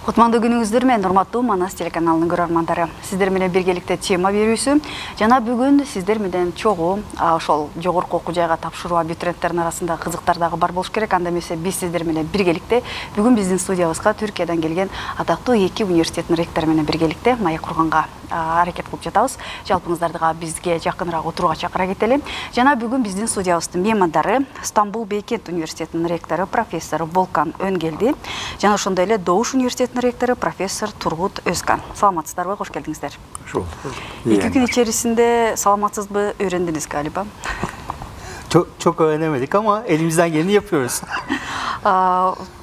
Кутмандуу күнүңүздөр менен урматтуу Манас телеканалынын көрөрмандары. Сиздер менен биргеликте тема берүүсү. Жана бүгүн сиздер менен чогуу ошол жогорку окуу жайга тапшыруу абитуриенттердин арасында кызыктар дагы бар болуш керек. Анда эмесе биз сиздер менен биргеликте бүгүн биздин студиябызга Түркиядан келген атактуу эки университеттин ректору менен биргеликте маек курганга аракет кылып жатабыз. Жалпыңыздарды бизге жакыныраак отурууга чакыра кетели. Жана бүгүн биздин студиябыздын меймандары Стамбул Бейкент университетинин ректору профессор Волкан Өнгелди жана ошондой эле Добуш университетинин ректору профессор Тургут Өзкан. Саламатсыздарбы? Кош келдиңиздер. Эки күн içerisinde саламатсызбы, öğrendiniz galiba? Çok öğrenemedik ama elimizden geleni yapıyoruz.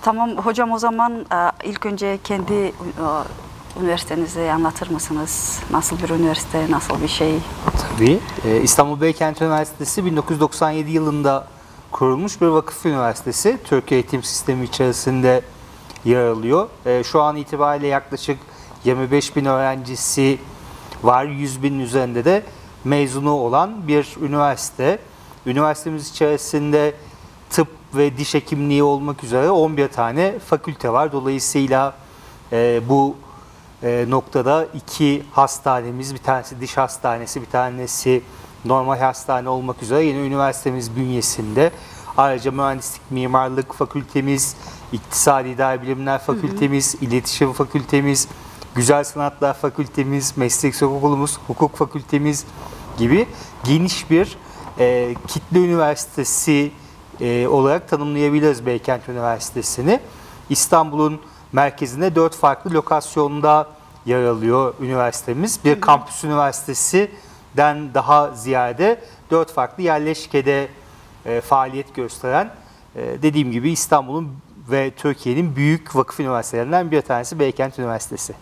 Tamam hocam, o zaman ilk önce kendi üniversitenizi anlatır mısınız? Nasıl bir üniversite, nasıl bir şey? Tabii. İstanbul Beykent Üniversitesi 1997 yılında kurulmuş bir vakıf üniversitesi. Türkiye eğitim sistemi içerisinde yer alıyor. Şu an itibariyle yaklaşık 25.000 öğrencisi var. 100.000'in üzerinde de mezunu olan bir üniversite. Üniversitemiz içerisinde tıp ve diş hekimliği olmak üzere 11 tane fakülte var. Dolayısıyla bu noktada iki hastanemiz, bir tanesi diş hastanesi, bir tanesi normal hastane olmak üzere yine üniversitemiz bünyesinde. Ayrıca mühendislik, mimarlık fakültemiz, İktisadi İdari Bilimler Fakültemiz, İletişim Fakültemiz, Güzel Sanatlar Fakültemiz, Meslek Okulumuz, Hukuk Fakültemiz gibi geniş bir kitle üniversitesi olarak tanımlayabiliriz Beykent Üniversitesi'ni. İstanbul'un merkezinde 4 farklı lokasyonda yer alıyor üniversitemiz. Bir kampüs üniversitesinden daha ziyade 4 farklı yerleşkede faaliyet gösteren, dediğim gibi İstanbul'un ve Türkiye'nin büyük vakıf üniversitelerinden bir tanesi Beykent Üniversitesi.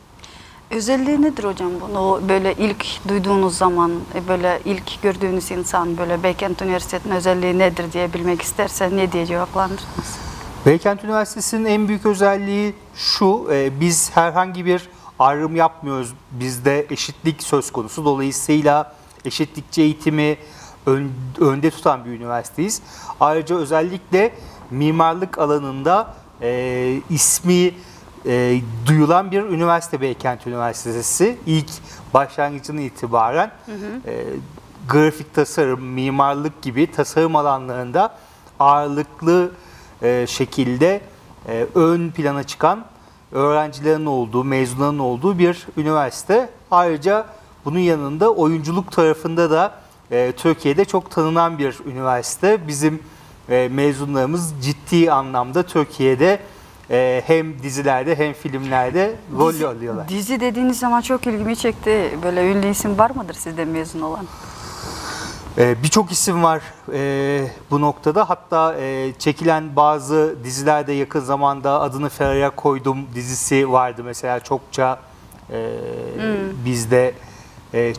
Özelliği nedir hocam bunu böyle ilk duyduğunuz zaman, böyle ilk gördüğünüz insan böyle Beykent Üniversitesi'nin özelliği nedir diye bilmek isterse ne diye cevaplandırırsınız? Beykent Üniversitesi'nin en büyük özelliği şu, biz herhangi bir ayrım yapmıyoruz. Bizde eşitlik söz konusu. Dolayısıyla eşitlikçi eğitimi önde tutan bir üniversiteyiz. Ayrıca özellikle mimarlık alanında ismi duyulan bir üniversite Beykent Üniversitesi. İlk başlangıcından itibaren grafik tasarım, mimarlık gibi tasarım alanlarında ağırlıklı şekilde ön plana çıkan öğrencilerin olduğu, mezunların olduğu bir üniversite. Ayrıca bunun yanında oyunculuk tarafında da Türkiye'de çok tanınan bir üniversite. Bizim mezunlarımız ciddi anlamda Türkiye'de hem dizilerde hem filmlerde rol alıyorlar. Dizi dediğiniz zaman çok ilgimi çekti. Böyle ünlü isim var mıdır sizde mezun olan? Birçok isim var bu noktada. Hatta çekilen bazı dizilerde yakın zamanda Adını Ferah'a Koydum dizisi vardı mesela, çokça bizde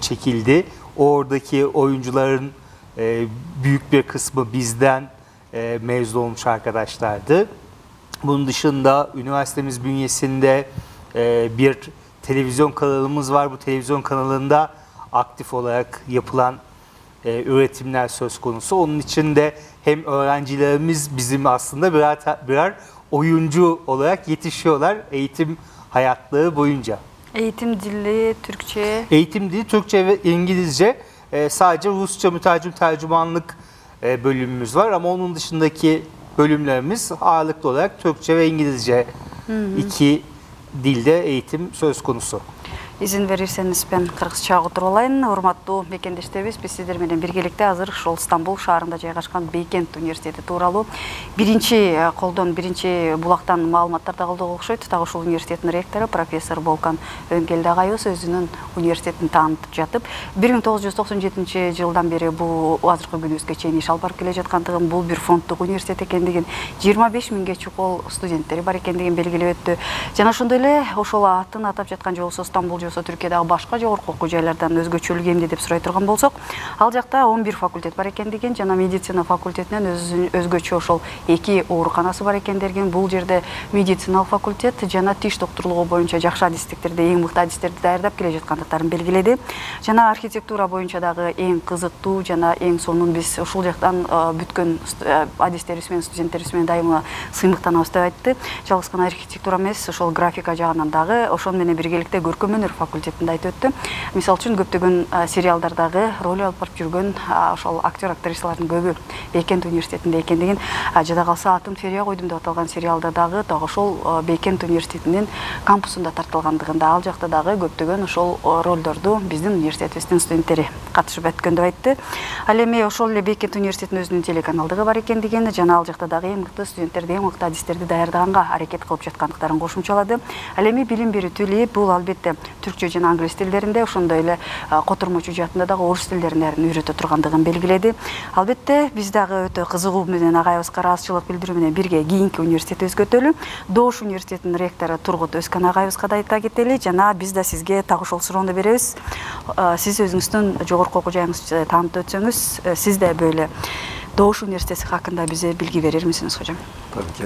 çekildi. Oradaki oyuncuların büyük bir kısmı bizden mezun olmuş arkadaşlardı. Bunun dışında üniversitemiz bünyesinde bir televizyon kanalımız var. Bu televizyon kanalında aktif olarak yapılan üretimler söz konusu. Onun için de hem öğrencilerimiz bizim aslında birer oyuncu olarak yetişiyorlar eğitim hayatları boyunca. Eğitim dili Türkçe? Eğitim dili Türkçe ve İngilizce. Sadece Rusça mütercim tercümanlık bölümümüz var ama onun dışındaki bölümlerimiz ağırlıklı olarak Türkçe ve İngilizce iki dilde eğitim söz konusu. İzin verirseniz ben kırgızça oturup alayın. Урматтуу бекендештерибиз, биз сиздер менен биргеликте азыр ушул Стамбул шаарында жайгашкан Бейкент университети тууралуу биринчи булактан маалыматтарды алдык окшойт. Так ушул университеттин ректору профессор Волкан Өнгелди агайыбыз өзүнүн университетин таанытып жатып, 1997 бери бул азыркы күнүбүзгө чейин иш алып барып келе жаткандыгын, бул бир фонддук университет экендигин, 25.000ге чукул студенттери бар экендигин белгилеп өттү. Жана ошондой эле ошол атын атап жаткан жолусу Стамбул болсо Түркиядагы башка жогорку окуу жайлардан өзгөчөлүгү эмне деп сурай турган болсок, ал жакта 11 факультет бар экендигин жана медицина факультетинен өзгөчө ошол 2 ооруканасы бар экендигин, бул жерде медициналык факультет жана тиш доктурлугу боюнча жакшы адистиктерди, эң мыкты адистерди даярдап келе жаткандыктарын белгиледи. Жана архитектура боюнча дагы эң кызыктуу жана эң сонун биз ушул жактан бүткөн адистерибиз менен студенттерибиз менен дайыма сыймыктанабыз деп айтты. Жалгыз гана архитектура эмес, ошол графика жагынан дагы ошон менен биргеликте көркөм өнөр факультетинде айтып өттү. Мисалы үчүн көптөгөн сериалдардагы роль алып барып жүргөн ошол актер актрисалардын көбү Бейкент университетинде экендигин, жада калса Атын Ферия койдум деп аталган сериалда дагы ошол Бейкент университетинин кампусунда тартылгандыгында, ал жакта дагы көптөгөн ошол ролдорду биздин университетибиздин студенттери катышып өткөн деп айтты. Ал эми ошол эле Бейкент университетинин өзүнүн телеканалдыгы бар экендигин, жана ал жакта дагы эң мыкты студенттерди, эң мыкты адистерди даярдаганга аракет кылып жаткандыктарын кошумчалады. Ал эми билим берүү тили бул албетте түркчө жана англис тилдеринде, ошондой эле котурмочу жаатында дагы орус тилдерин үйрөтө тургандыгын белгиледи. Албетте биз дагы өтө кызыгуу менен агайыбызга ыраазычылык билдирүү менен бирге кийинки университетибизге өтөлү. Доош университетинин ректору Тургут Өзкан агайыбызга да айта кетели, жана биз да сизге так ошол суроону беребиз. Сиз өзүңүздүн жогорку окуу жайыңызды таанытып өтсөңүз, сиз да böyle Doğuş Üniversitesi hakkında bize bilgi verir misiniz hocam? Tabii ki.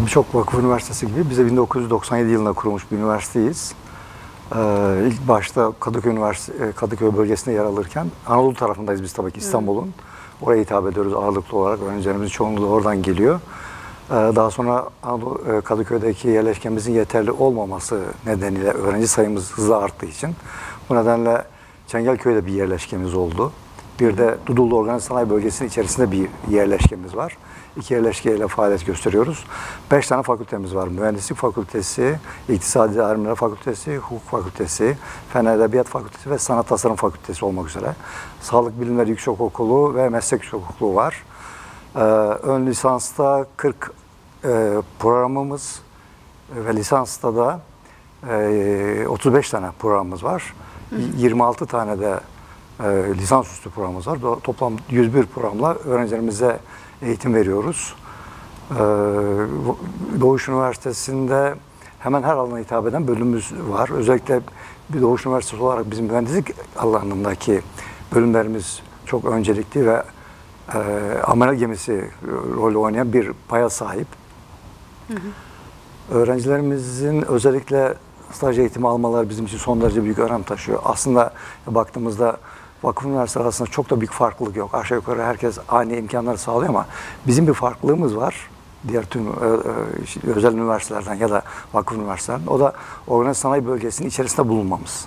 Birçok vakıf üniversitesi gibi biz de 1997 yılında kurulmuş bir üniversiteyiz. İlk başta Kadıköy bölgesinde yer alırken Anadolu tarafındayız biz tabii ki, İstanbul'un. Oraya hitap ediyoruz ağırlıklı olarak. Öğrencilerimizin çoğunluğu da oradan geliyor. Daha sonra Kadıköy'deki yerleşkemizin yeterli olmaması nedeniyle öğrenci sayımız hızla arttığı için bu nedenle Çengelköy'de bir yerleşkemiz oldu. Bir de Dudullu Organize Sanayi Bölgesi'nin içerisinde bir yerleşkemiz var. 2 yerleşkeyle faaliyet gösteriyoruz. 5 tane fakültemiz var. Mühendislik Fakültesi, İktisadi İdari Fakültesi, Hukuk Fakültesi, Fen Edebiyat Fakültesi ve Sanat Tasarım Fakültesi olmak üzere. Sağlık Bilimleri Yüksekokulu ve Meslek Yüksekokulu var. Ön lisansta 40 programımız ve lisansta da 35 tane programımız var. 26 tane de lisansüstü programımız var. Toplam 101 programla öğrencilerimize eğitim veriyoruz. Doğuş Üniversitesi'nde hemen her alana hitap eden bölümümüz var. Özellikle bir Doğuş Üniversitesi olarak bizim mühendislik alanındaki bölümlerimiz çok öncelikli ve amele gemisi rolü oynayan bir paya sahip. Öğrencilerimizin özellikle staj eğitimi almaları bizim için son derece büyük önem taşıyor. Aslında baktığımızda vakıf üniversiteleri arasında çok da büyük farklılık yok. Aşağı yukarı herkes aynı imkanları sağlıyor ama bizim bir farklılığımız var. Diğer tüm özel üniversitelerden ya da vakıf üniversitelerden. O da organize sanayi bölgesinin içerisinde bulunmamız.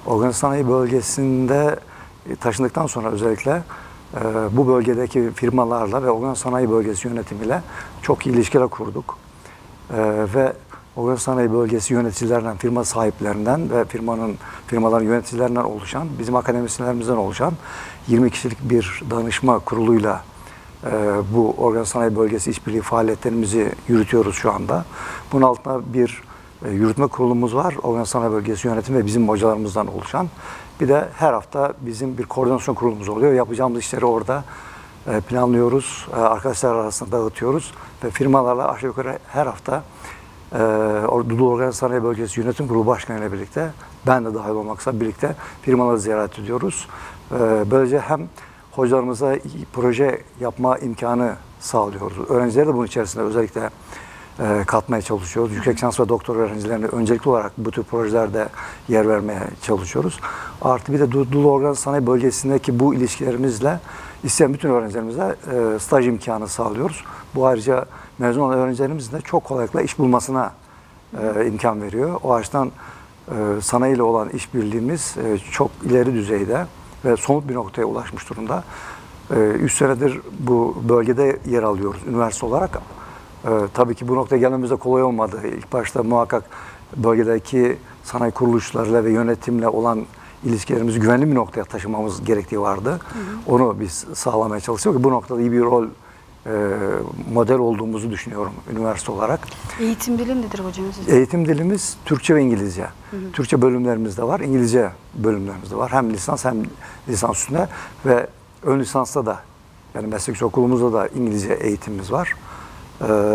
Organize sanayi bölgesinde taşındıktan sonra özellikle bu bölgedeki firmalarla ve organize sanayi bölgesi yönetimiyle çok iyi ilişkiler kurduk. Ve Organize Sanayi Bölgesi yöneticilerinden, firma sahiplerinden ve firmaların yöneticilerinden oluşan, bizim akademisyenlerimizden oluşan 20 kişilik bir danışma kuruluyla bu Organize Sanayi Bölgesi işbirliği faaliyetlerimizi yürütüyoruz şu anda. Bunun altında bir yürütme kurulumuz var. Organize Sanayi Bölgesi yönetimi ve bizim hocalarımızdan oluşan. Bir de her hafta bizim bir koordinasyon kurulumuz oluyor. Yapacağımız işleri orada planlıyoruz. Arkadaşlar arasında dağıtıyoruz ve firmalarla aşağı yukarı her hafta Dudullu Organize Sanayi Bölgesi Yönetim Kurulu Başkanı ile birlikte, ben de dahil olmakla birlikte firmaları ziyaret ediyoruz. Böylece hem hocalarımıza proje yapma imkanı sağlıyoruz. Öğrencileri de bunun içerisinde özellikle katmaya çalışıyoruz. Yüksek lisans ve doktor öğrencilerine öncelikli olarak bu tür projelerde yer vermeye çalışıyoruz. Artı bir de Dudullu Organize Sanayi Bölgesi'ndeki bu ilişkilerimizle isteyen bütün öğrencilerimize staj imkanı sağlıyoruz. Bu ayrıca mezun olan öğrencilerimizin de çok kolaylıkla iş bulmasına imkan veriyor. O açıdan sanayiyle olan işbirliğimiz çok ileri düzeyde ve somut bir noktaya ulaşmış durumda. 3 senedir bu bölgede yer alıyoruz üniversite olarak. Tabii ki bu noktaya gelmemiz de kolay olmadı. İlk başta muhakkak bölgedeki sanayi kuruluşlarıyla ve yönetimle olan ilişkilerimizi güvenli bir noktaya taşımamız gerektiği vardı. Onu biz sağlamaya çalışıyoruz. Bu noktada iyi bir rol model olduğumuzu düşünüyorum üniversite olarak. Eğitim dili nedir hocam sizin? Eğitim dilimiz Türkçe ve İngilizce. Türkçe bölümlerimiz de var, İngilizce bölümlerimiz de var. Hem lisans hem lisans üstünde ve ön lisansta da, yani meslek okulumuzda da İngilizce eğitimimiz var.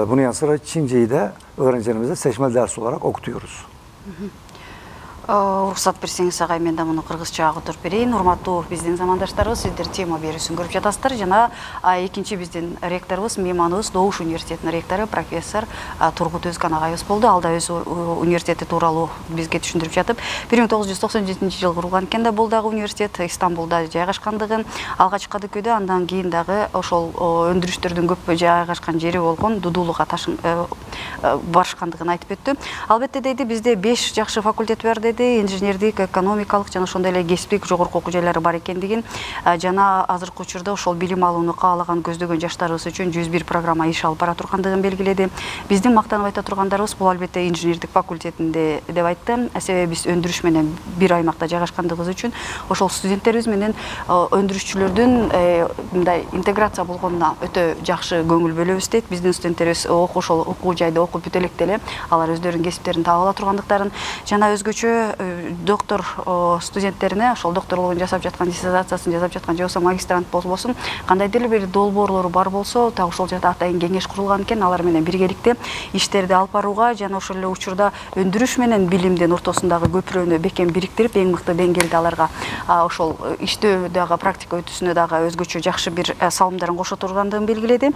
Bunun yanı sıra Çince'yi de öğrencilerimize seçmeli ders olarak okutuyoruz. Уруксат берсеңиз агай, мен да муну кыргызчага отуруп берейин. Урматтуу биздин замандаштарыбыз, сиздер тема берүүсүн көрүп жатасыздар. Жана экинчи биздин ректорубуз, мейманыбыз Добуш университетинин ректору профессор Тургут Өзкан агайыбыз болду. Ал да өз университети тууралуу бизге түшүндүрүп жатып, 1997 жылы курулган экен да бул дагы университет, Стамбулда жайгашкандыгын, алгач Кадыкөйдө, андан кийин дагы ошол өндүрүштөрдүн көп жайгашкан жери болгон Дудуулуга барышкандыгын айтып өттү. Албетте дейди, бизде 5 жакшы факультет бар деди, инженердик, экономикалык жана ошондой эле кесиптик жогорку окуу жайлары бар экендигин, жана азыркы учурда ошол билим алууну каалаган, көздөгөн жаштарыбыз үчүн 101 программа иш алып бара тургандыгын белгиледи. Биздин мактанып айта тургандарыбыз бул албетте инженердик факультетинде деп айтты. Себеби биз өндүрүш менен бир аймакта жайгашкандыгыбыз үчүн ошол студенттерибиз менен өндүрүшчүлөрдүн мындай интеграция болгонуна өтө жакшы көңүл бөлөбүз дейт. Биздин студенттерибиз ошол окуу жайда окуп бүтө электе эле алар өздөрүнүн кесиптерин таап ала тургандыктарын жана өзгөчө доктор студенттерине ошол докторлугун жасап жаткан, диссертациясын жасап жаткан же болбосо магистрант болбосун кандайдыр бир долбоорлору бар болсо, так ошол жерде атайын кеңеш курулган экен, алар менен биргеликте иштерди алып барууга жана ошол эле учурда өндүрүш менен билимдин ортосундагы көпүрөнү бекем бириктирип, эң мыкты деңгээлде аларга ошол иштөө дагы практика өтүүсүнө дагы өзгөчө жакшы бир салымдарын кошо тургандыгын белгиледи.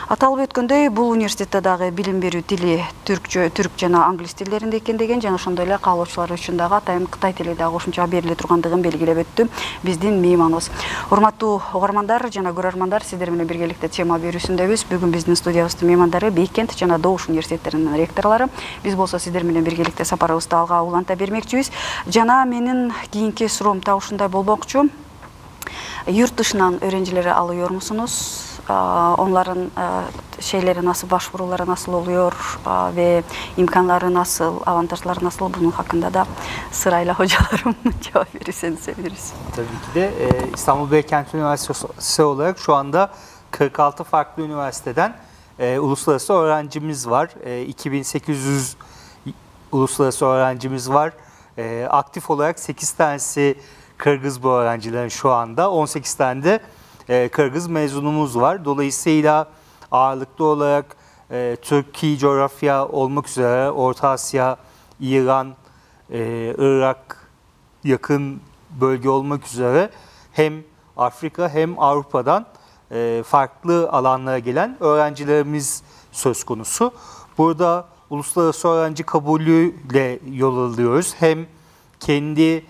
Аталып өткөндөй, бул университетте дагы билим берүү тили түрк жана англис тилдеринде экендигин жана ошондой эле каалоочулар үчүн дагы атайын Кытай тили дагы кошумча бериле тургандыгын белгилеп өттү биздин мейманыбыз. Урматтуу угармандар жана көрөрмандар, сиздер менен биргеликте тема берүүсүндөбүз. Бүгүн биздин студиябыздын меймандары Бейкент жана Добуш университеттеринин ректорлору. Биз болсо сиздер менен биргеликте сапарыбызды алга уланта бермекчибиз. Жана менин кийинки суроом так ушундай болмокчу. Yurt dışından öğrencileri alıyor musunuz? Onların şeyleri nasıl, başvuruları nasıl oluyor ve imkanları nasıl, avantajları nasıl? Bunun hakkında da sırayla hocalarım cevap verirseniz seviniriz. Tabii ki de İstanbul Beykent Üniversitesi olarak şu anda 46 farklı üniversiteden uluslararası öğrencimiz var. 2800 uluslararası öğrencimiz var. Aktif olarak 8 tanesi Kırgız bu öğrencilerin şu anda. 18 tane de Kırgız mezunumuz var. Dolayısıyla ağırlıklı olarak Türkiye coğrafya olmak üzere Orta Asya, İran, Irak yakın bölge olmak üzere hem Afrika hem Avrupa'dan farklı alanlara gelen öğrencilerimiz söz konusu. Burada uluslararası öğrenci kabulüyle yol alıyoruz. Hem kendi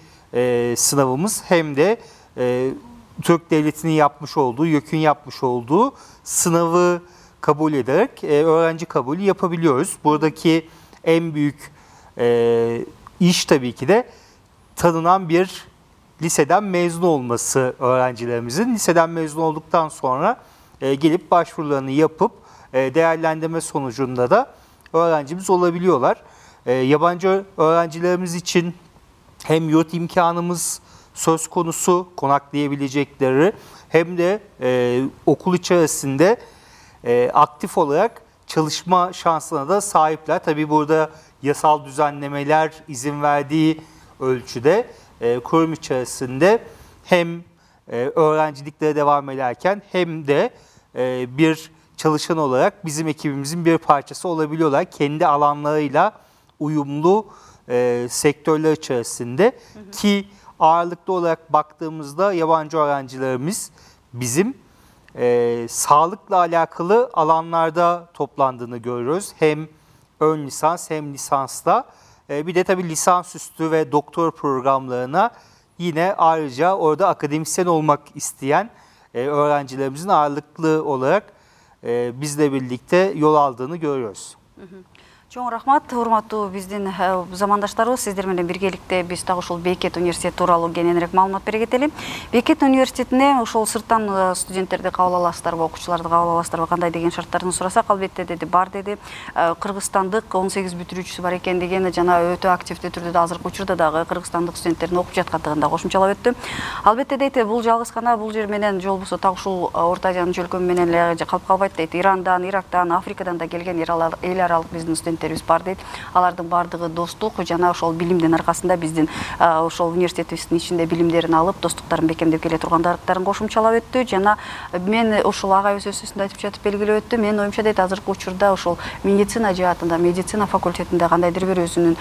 sınavımız hem de Türk Devleti'nin yapmış olduğu, YÖK'ün yapmış olduğu sınavı kabul ederek öğrenci kabulü yapabiliyoruz. Buradaki en büyük iş tabii ki de tanınan bir liseden mezun olması öğrencilerimizin. Liseden mezun olduktan sonra gelip başvurularını yapıp değerlendirme sonucunda da öğrencimiz olabiliyorlar. Yabancı öğrencilerimiz için hem yurt imkanımız söz konusu, konaklayabilecekleri, hem de okul içerisinde aktif olarak çalışma şansına da sahipler. Tabii burada yasal düzenlemeler izin verdiği ölçüde kurum içerisinde hem öğrenciliklere devam ederken hem de bir çalışan olarak bizim ekibimizin bir parçası olabiliyorlar. Kendi alanlarıyla uyumlu sektörler içerisinde ki ağırlıklı olarak baktığımızda yabancı öğrencilerimiz bizim sağlıkla alakalı alanlarda toplandığını görüyoruz. Hem ön lisans hem lisansta. Bir de tabii lisansüstü ve doktor programlarına yine ayrıca orada akademisyen olmak isteyen öğrencilerimizin ağırlıklı olarak bizle birlikte yol aldığını görüyoruz. Чоң рахмат, урматтуу биздин замандаштарыбыз, сиздер менен биргеликте биз так ушул Бейкет университети тууралуу кененирээк маалымат бере кетели. Бейкет университетине ушул сырттан студенттерди кабыл аласыздарбы, окуучуларды кабыл аласыздарбы, кандай деген шарттарын сурасак, албетте деди, бар деди. Кыргызстандык 18 бүтүрүүчүсү бар экендигин жана өтө активдүү түрдө азыркы учурда дагы кыргызстандык студенттердин окуп жаткандыгын да кошумчалап өттү. Албетте дейт, бул жалгыз гана бул жер менен же болбосо так ушул Орто Азиянын чөлкөмү менен эле калып калбайт дейт. Ирандан, Ирактан, Африкадан да келген эл аралык биздин студенттер студенттерибиз бар дейт. Алардын бардыгы достук жана ошол билимдин аркасында биздин ошол университетибиздин ичинде билимдерин алып, достуктарын бекемдеп келе тургандарын кошумчалап өттү. Жана мен ошол агайыбыз өз сөзүндө айтып жатып белгилеп өттү. Мен оюмча дейт, азыркы учурда ошол медицина жаатында, медицина факультетинде кандайдыр бир өзүнүн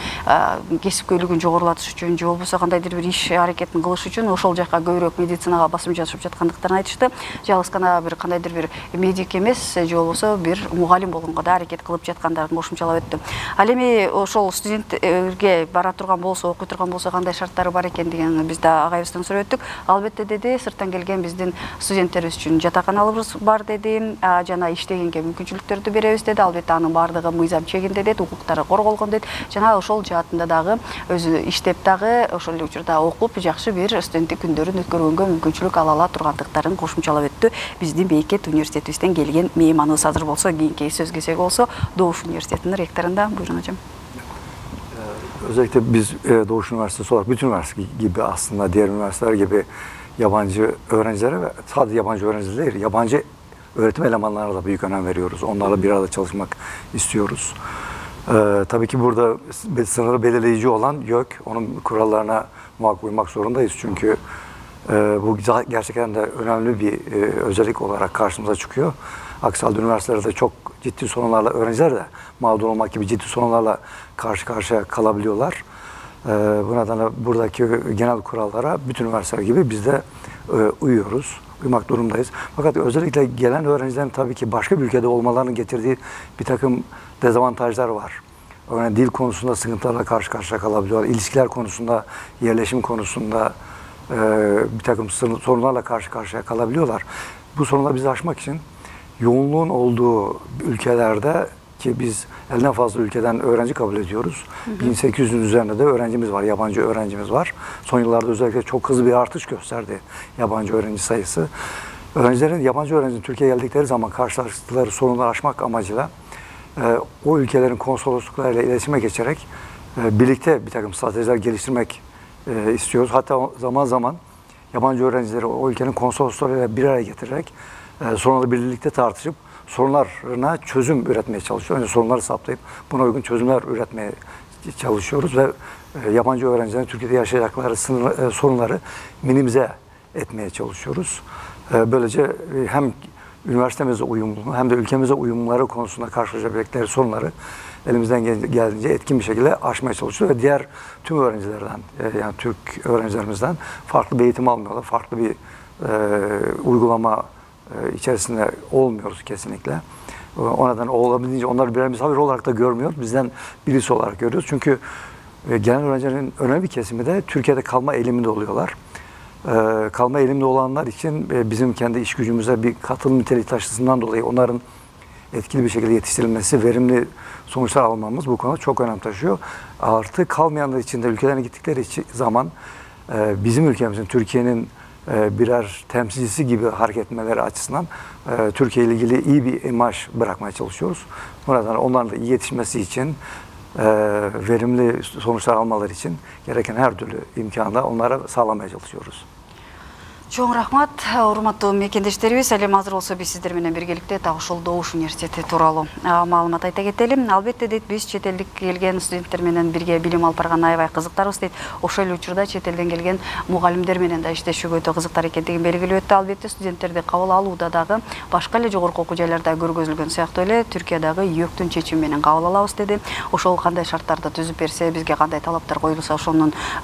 кесипкөйлүгүн жогорулатыш үчүн, же болбосо кандайдыр бир иш аракетин кылыш үчүн ошол жака көбүрөөк медицинага басым жасап жаткандыктарын айтышты. Жалгыз гана бир кандайдыр бир медик эмес, же болбосо бир мугалим болгонго да аракет кылып жаткандарын кошумчалап өттү. Ал эми ошол студенттерге бара турган болсо, окуй турган болсо кандай шарттары бар экендигин биз да агайыбыздан сурап өттүк. Албетте деди, сырттан келген биздин студенттерибиз үчүн жатаканаларыбыз бар деди, жана иштегенге мүмкүнчүлүктөрдү беребиз деди. Албетте анын бардыгы мыйзам чегинде дейт, укуктары корголгон дейт. Жана ошол жаатында дагы өзү иштеп дагы ошол эле учурда окуп жакшы бир студенттик күндөрүн өткөргөнгө мүмкүнчүлүк ала ала тургандыктарын кошумчалап өттү. Биздин Бейкет университетибизден келген мейманыбыз. Азыр болсо кийинки сөз кезеги болсо Doğuş Üniversitesi'nin rektöründe. Buyurun hocam. Özellikle biz Doğuş Üniversitesi olarak bütün üniversite gibi aslında diğer üniversiteler gibi yabancı öğrencilere ve sadece yabancı öğrenciler değil, yabancı öğretim elemanlarına da büyük önem veriyoruz. Onlarla bir arada çalışmak istiyoruz. Tabii ki burada sınırı belirleyici olan YÖK, onun kurallarına muhakkak uymak zorundayız. Çünkü bu gerçekten de önemli bir özellik olarak karşımıza çıkıyor. Aksi halde üniversitelerde çok ciddi sorunlarla, öğrenciler de mağdur olmak gibi ciddi sorunlarla karşı karşıya kalabiliyorlar. Bu nedenle buradaki genel kurallara bütün üniversiteler gibi biz de uyuyoruz, uymak durumundayız. Fakat özellikle gelen öğrencilerin tabii ki başka bir ülkede olmalarının getirdiği bir takım dezavantajlar var. Örneğin dil konusunda sıkıntılarla karşı karşıya kalabiliyorlar. İlişkiler konusunda, yerleşim konusunda bir takım sorunlarla karşı karşıya kalabiliyorlar. Bu sorunları biz aşmak için yoğunluğun olduğu ülkelerde ki biz elden fazla ülkeden öğrenci kabul ediyoruz. 1800'ün üzerinde de öğrencimiz var, yabancı öğrencimiz var. Son yıllarda özellikle çok hızlı bir artış gösterdi yabancı öğrenci sayısı. Yabancı öğrencinin Türkiye'ye geldikleri zaman karşılaştıkları sorunları aşmak amacıyla o ülkelerin konsolosluklarıyla iletişime geçerek birlikte bir takım stratejiler geliştirmek istiyoruz. Hatta zaman zaman yabancı öğrencileri o ülkenin konsolosluklarıyla bir araya getirerek sonra da birlikte tartışıp sorunlarına çözüm üretmeye çalışıyoruz. Önce sorunları saptayıp buna uygun çözümler üretmeye çalışıyoruz ve yabancı öğrencilerin Türkiye'de yaşayacakları sorunları minimize etmeye çalışıyoruz. Böylece hem üniversitemize uyumlu hem de ülkemize uyumluları konusunda karşılaşabilecekleri sorunları elimizden geldiğince etkin bir şekilde aşmaya çalışıyoruz ve diğer tüm öğrencilerden yani Türk öğrencilerimizden farklı bir eğitim almıyorlar, farklı bir uygulama içerisinde olmuyoruz kesinlikle. O nedenle olabildiğince onları birer misafir olarak da görmüyoruz. Bizden birisi olarak görüyoruz. Çünkü gelen öğrencilerin önemli bir kesimi de Türkiye'de kalma eğiliminde oluyorlar. Kalma eğiliminde olanlar için bizim kendi iş gücümüze bir katılım niteliği taşısından dolayı onların etkili bir şekilde yetiştirilmesi, verimli sonuçlar almamız bu konuda çok önem taşıyor. Artı kalmayanlar için de ülkelerine gittikleri zaman bizim ülkemizin, Türkiye'nin birer temsilcisi gibi hareket etmeleri açısından Türkiye ile ilgili iyi bir imaj bırakmaya çalışıyoruz. Bu nedenle onların da iyi yetişmesi için, verimli sonuçlar almaları için gereken her türlü imkanı da onlara sağlamaya çalışıyoruz. Чоң рахмат, урматтуу мекендештерибиз. Элем азыр болсо биз сиздер менен биргеликте так ушул Doğuş университети тууралуу маалымат айта кетели. Албетте дейт, биз чет элдик келген студенттер менен бирге билим алып барган аябай кызыктарбыз дейт. Ошол эле учурда чет элден келген мугалимдер менен да иштешүүгө өтө кызыктар экендигин белгилеп өттү. Албетте студенттерди кабыл алууда дагы башка эле жогорку окуу жайларда көргөзүлгөн сыяктуу эле Түркиядагы ЙÖКтүн чечими менен кабыл алабыз деди. Ошол кандай шарттарды түзүп берсе, бизге кандай талаптар коюлса,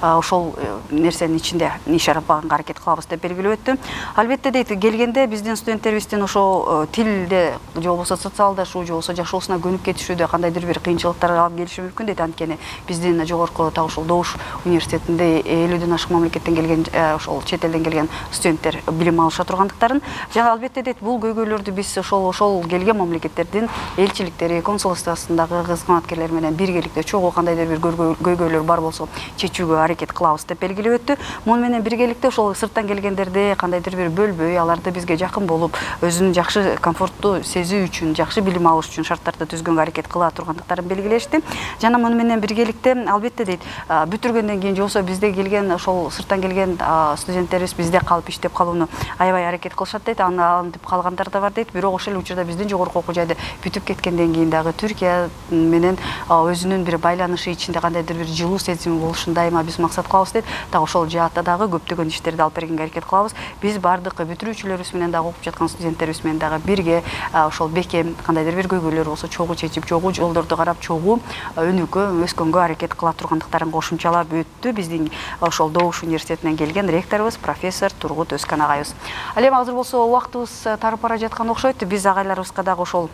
ошол нерсенин ичинде иш алып барганга аракет кылабыз деп белгилеп өттү. Албетте дейт, келгенде биздин студенттерибиздин ошо тилде же болбосо социалдашуу же болбосо жашоосуна көнүп кетишүүдө кандайдыр бир кыйынчылыктар алып келиши мүмкүн дейт. Анткени биздин жогорку так ушул Doğuş университетинде 50ден ашык мамлекеттен келген ошол чет элден келген студенттер билим алыша тургандыктарын жана албетте дейт, бул көйгөйлөрдү биз ошол келген мамлекеттердин элчиликтери, консулствосундагы кызматкерлер менен биргеликте чогуу кандайдыр бир көйгөйлөр бар болсо чечүүгө аракет кылабыз деп белгилеп өттү. Муну менен биргеликте ошол сырттан келгендер студенттерди кандайдыр бир бөлбөй, аларды бизге жакын болуп, өзүнүн жакшы комфорттуу сезүү үчүн, жакшы билим алыш үчүн шарттарды түзгөнгө аракет кыла тургандыктарын белгилешти. Жана муну менен биргеликте албетте дейт, бүтүргөндөн кийин жоксо бизде келген ошол сырттан келген студенттерибиз бизде калып иштеп калууну аябай аракет кылышат дейт. Антип калгандар да бар дейт. Бирок ошол эле учурда биздин жогорку окуу жайды бүтүп кеткенден кийин дагы Түркия менен өзүнүн бир байланышы ичинде кандайдыр бир жылуу сезими болушун дайыма биз максат кылабыз дейт. Так ошол жаатта дагы көптөгөн иштерди алып бергенге аракет кылабыз. Биз бардык бүтүрүүчүлөрүбүз менен дагы окуп жаткан студенттерибиз менен дагы бирге ошол бекем кандайдыр бир көйгөйлөр болсо чогуу чечип, чогуу жолдорду карап, чогуу өнүккө, өскөнгө аракет кыла тургандыктарын кошумчалап өттү биздин ошол Добуш университетинен келген ректорубуз профессор Тургут Өзкөн агайыбыз. Ал эми азыр болсо убактыбыз тарып бара жаткан окшойт. Биз агайларыбызга дагы ошол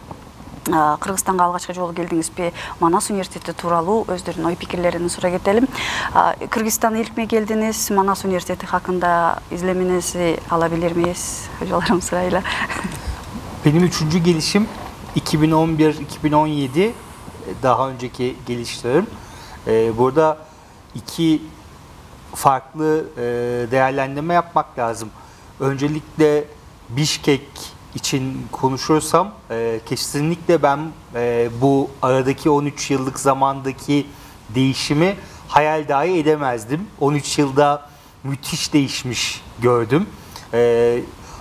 Кыргызстанга алгачкы жолу келдиңизби, Манас университети тууралуу өздөрүнүн ой пикирлерин сурай кетелим. Кыргызстан иликме келдиңиз, Манас университети хакында излемиңизди ала билермиз? Жолlarım sırayla. Benim üçüncü gelişim 2011-2017, daha önceki gelişlerim. Burada iki farklı değerlendirme yapmak lazım. Öncelikle Bişkek için konuşursam kesinlikle ben bu aradaki 13 yıllık zamandaki değişimi hayal dahi edemezdim. 13 yılda müthiş değişmiş gördüm.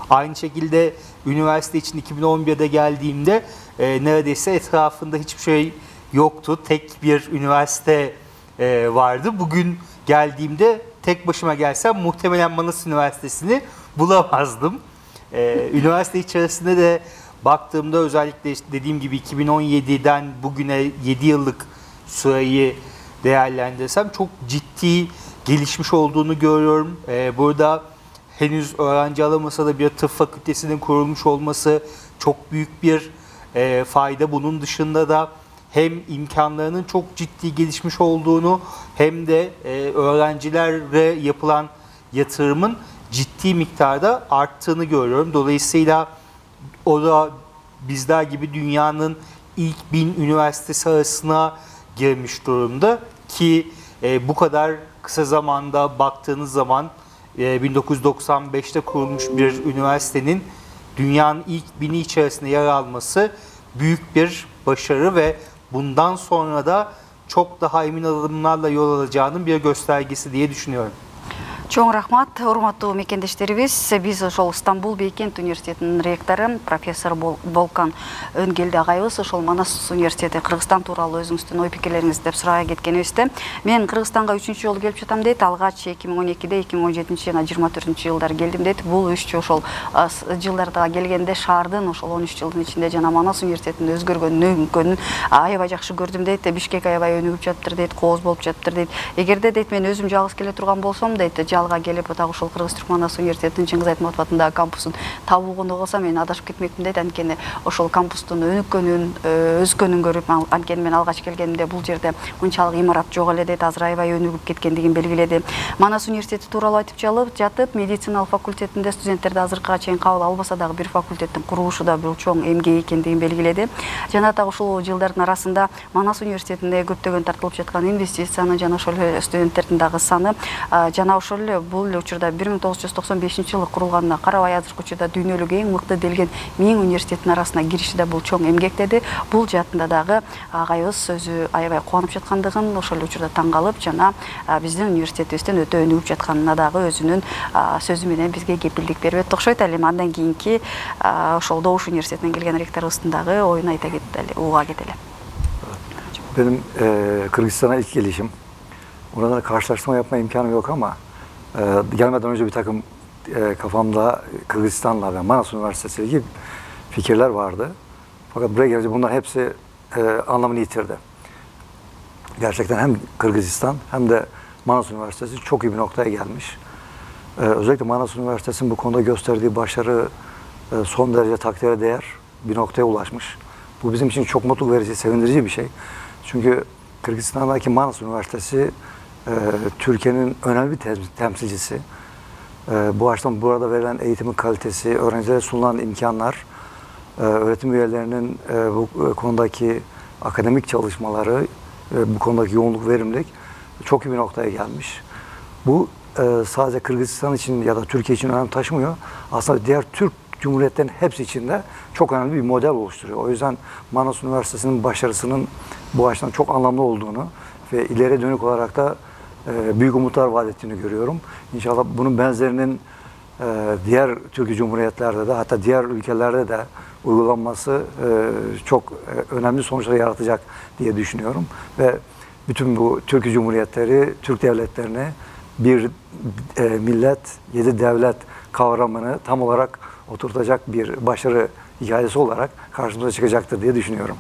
Aynı şekilde üniversite için 2011'de geldiğimde neredeyse etrafında hiçbir şey yoktu. Tek bir üniversite vardı. Bugün geldiğimde tek başıma gelsem muhtemelen Manас Üniversitesi'ni bulamazdım. Üniversite içerisinde de baktığımda özellikle işte dediğim gibi 2017'den bugüne 7 yıllık süreyi değerlendirsem çok ciddi gelişmiş olduğunu görüyorum. Burada henüz öğrenci alamasa da bir tıp fakültesinin kurulmuş olması çok büyük bir fayda. Bunun dışında da hem imkanlarının çok ciddi gelişmiş olduğunu hem de öğrencilere yapılan yatırımın ciddi miktarda arttığını görüyorum. Dolayısıyla o da bizler gibi dünyanın ilk 1000 üniversitesi arasına girmiş durumda ki bu kadar kısa zamanda baktığınız zaman 1995'te kurulmuş bir üniversitenin dünyanın ilk 1000'i içerisinde yer alması büyük bir başarı ve bundan sonra da çok daha emin adımlarla yol alacağının bir göstergesi diye düşünüyorum. Чоң рахмат, урматтуу мекендештерибиз. Биз ошол Стамбул Бейкент университетинин ректору профессор Волкан Өнгелди агайыбыз ошол Манас университети Кыргызстан тууралуу өзүңүздүн ой пикирлериңизди деп сурай кеткенибизде, мен Кыргызстанга 3-чү жолу келип жатам дейт. Алгач 2012-де, 2017 жана 24-жылдары келдим дейт. Бул 3 ошол жылдарда келгенде шаардын ошол 13 жылдын ичинде жана Манас университетинин өзгөргөнүн, өнүккөнүн аябай жакшы көрдүм дейт. Бишкек аябай өнүгүп жатыптыр дейт, кооз болуп жатыптыр дейт. Эгерде дейт мен өзүм жалгыз келе турган болсом дейт, жалга келип так ошол Кыргыз-Түрк Манас университетинин Чыңгыз Айтматов атындагы кампусун табуугону калса мен адашып кетмекмин дейт. Анткени ошол кампустун өнүккөнүн, өскөнүн көрүп, анткени мен алгач келгенимде бул жерде мынчалык имарат жок эле дейт, азыр аябай өнүгүп кеткендигин белгиледи. Манас университети тууралуу айтып жатып, медициналык факультетинде студенттерди азыркыга чейин кабыл албаса дагы бир факультеттин курулушу да бул чоң эмгек экендигин белгиледи. Жана так ушул жылдардын арасында Манас университетинде көптөгөн тартылып жаткан инвестицияны жана ошол студенттердин дагы саны жана ошол эле бул учурда 1995-жылы курулганына карабай азыркы учурда дүйнөлүк эң мыкты делген 1000 университеттин арасына кириши да бул чоң эмгек деди. Бул жаатында дагы агайыбыз өзү аябай кубанып жаткандыгын, ошол эле учурда таң калып, жана биздин университетибизден өтө өнүгүп жатканына дагы өзүнүн сөзү менен бизге кепилдик берип өттү окшойт. Ал эми андан кийинки ошол Добуш университетинен келген ректорубуздун дагы оюн айта кетели, уга кетели. Benim Kırgızistan'a ilk gelişim. Orada karşılaştırma yapma imkanım yok ama gelmeden önce bir takım kafamda Kırgızistan'la ve Manas Üniversitesi gibi fikirler vardı. Fakat buraya gelince bunların hepsi anlamını yitirdi. Gerçekten hem Kırgızistan hem de Manas Üniversitesi çok iyi bir noktaya gelmiş. Özellikle Manas Üniversitesi'nin bu konuda gösterdiği başarı son derece takdire değer bir noktaya ulaşmış. Bu bizim için çok mutluluk verici, sevindirici bir şey. Çünkü Kırgızistan'daki Manas Üniversitesi Türkiye'nin önemli bir temsilcisi. Bu açıdan burada verilen eğitimin kalitesi, öğrencilere sunulan imkanlar, öğretim üyelerinin bu konudaki akademik çalışmaları, bu konudaki yoğunluk, verimlilik çok iyi bir noktaya gelmiş. Bu sadece Kırgızistan için ya da Türkiye için önem taşımıyor. Aslında diğer Türk Cumhuriyetlerin hepsi için de çok önemli bir model oluşturuyor. O yüzden Manas Üniversitesi'nin başarısının bu açıdan çok anlamlı olduğunu ve ileri dönük olarak da büyük umutlar vaat ettiğini görüyorum. İnşallah bunun benzerinin diğer Türkiye Cumhuriyetlerde de hatta diğer ülkelerde de uygulanması çok önemli sonuçlar yaratacak diye düşünüyorum. Ve bütün bu Türkiye Cumhuriyetleri, Türk devletlerini bir millet, 7 devlet kavramını tam olarak oturtacak bir başarı hikayesi olarak karşımıza çıkacaktır diye düşünüyorum.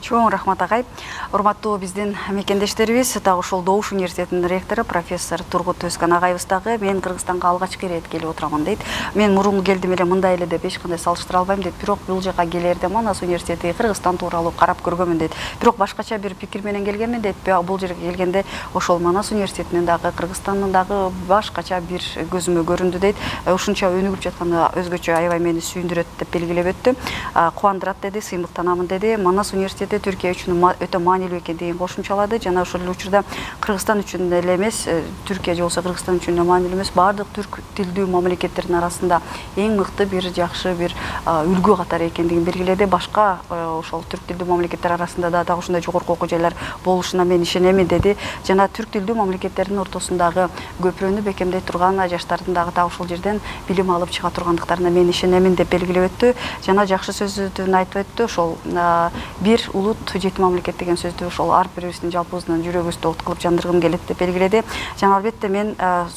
Чоң рахмат агай. Урматтуу биздин мекендештерибиз, дагы ушул Добуш университетинин ректору профессор Тургут Өзкан агайыбыз дагы мен Кыргызстанга алгачкы ирет келип отурман дейт. Мен мурун келдим эле мындай эле деп эч кандай салыштыра албайм дейт. Бирок бул жака келерде Манас университети Кыргызстан тууралуу карап көргөнмүн дейт. Бирок башкача бир пикир менен келгенмин дейт. Бул жерге келгенде ошол Манас университетинин дагы Кыргызстандын дагы башкача бир көзүмө көрүндү дейт. Ушунча өнүгүп жатканы өзгөчө аябай мени сүйүндүрөт деп белгилеп өттү. Кубандырат деди, сыймыктанамын деди. Манас университети Türkiye üçün öte manilүү ekендигин кошумчалады. Жана ошол учурда Кыргызстан үчүн эле эмес, Түркия же болсо Кыргызстан үчүн эле маанилүү эмес, баардык түрк тилдүү мамлекеттердин арасында эң мыкты бир жакшы бир үлгү катары экендигин белгиледи. Башка ошол түрк тилдүү мамлекеттер арасында да дагы ушундай жогорку окуу жайлар болушуна мен ишенемин деди. Жана түрк тилдүү мамлекеттердин ортосундагы көпүрөнү бекемдей турган жаштардын дагы ушул жерден билим алып чыга тургандыктарына мен ишенемин деп белгилеп өттү. Жана жакшы сөздүн айтып өттү. Ошол бир улут 7 мамлекет деген сөздү ошол ар бирибиздин жалпыбыздын жүрөгүбүздө от кылып жандыргым келет деп белгиледи. Жана албетте мен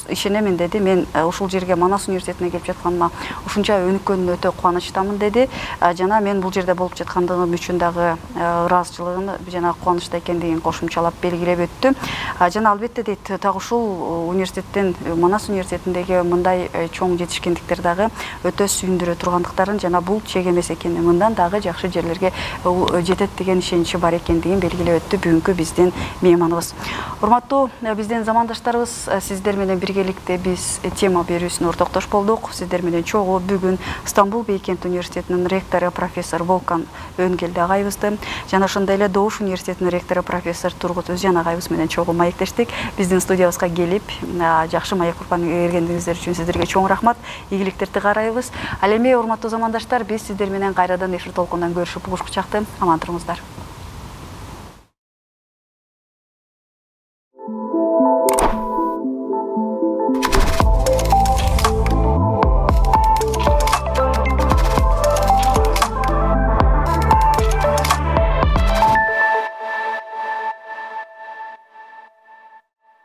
ишенемин деди. Мен ушул жерге Манас университетине келип жатканыма ушунча өнүккөнүнө өтө кубанычтамын деди. Жана мен бул жерде болуп жаткандыгым үчүн дагы ыраазычылыгын жана кубанычта экендигин кошумчалап белгилеп өттү. Жана албетте дейт, так ушул университеттен Манас университетиндеги мындай чоң жетишкендиктер дагы өтө сүйүндүрө тургандыктарын жана бул чек эмес экенин, мындан дагы жакшы жерлерге жетет деген ишеничи бар экендигин белгилеп өттү бүгүнкү биздин мейманыбыз. Урматтуу биздин замандаштарыбыз, сиздер менен биргеликте биз тема берүүсүнө ортоктош болдук. Сиздер менен чогуу бүгүн Стамбул Бейкент университетинин ректору профессор Волкан Өнгелди агайыбызды жана ошондой эле Добуш университетинин ректору профессор Тургут Өзжан агайыбыз менен чогуу маектештик. Биздин студиябызга келип, жакшы маек курган бергендиңиздер үчүн сиздерге чоң рахмат. Ийгиликтерди каарайбыз. Ал эми урматтуу замандаштар, биз сиздер менен кайрадан эфир толкундан көрүшүп угушкучакты. Аман туруңуздар.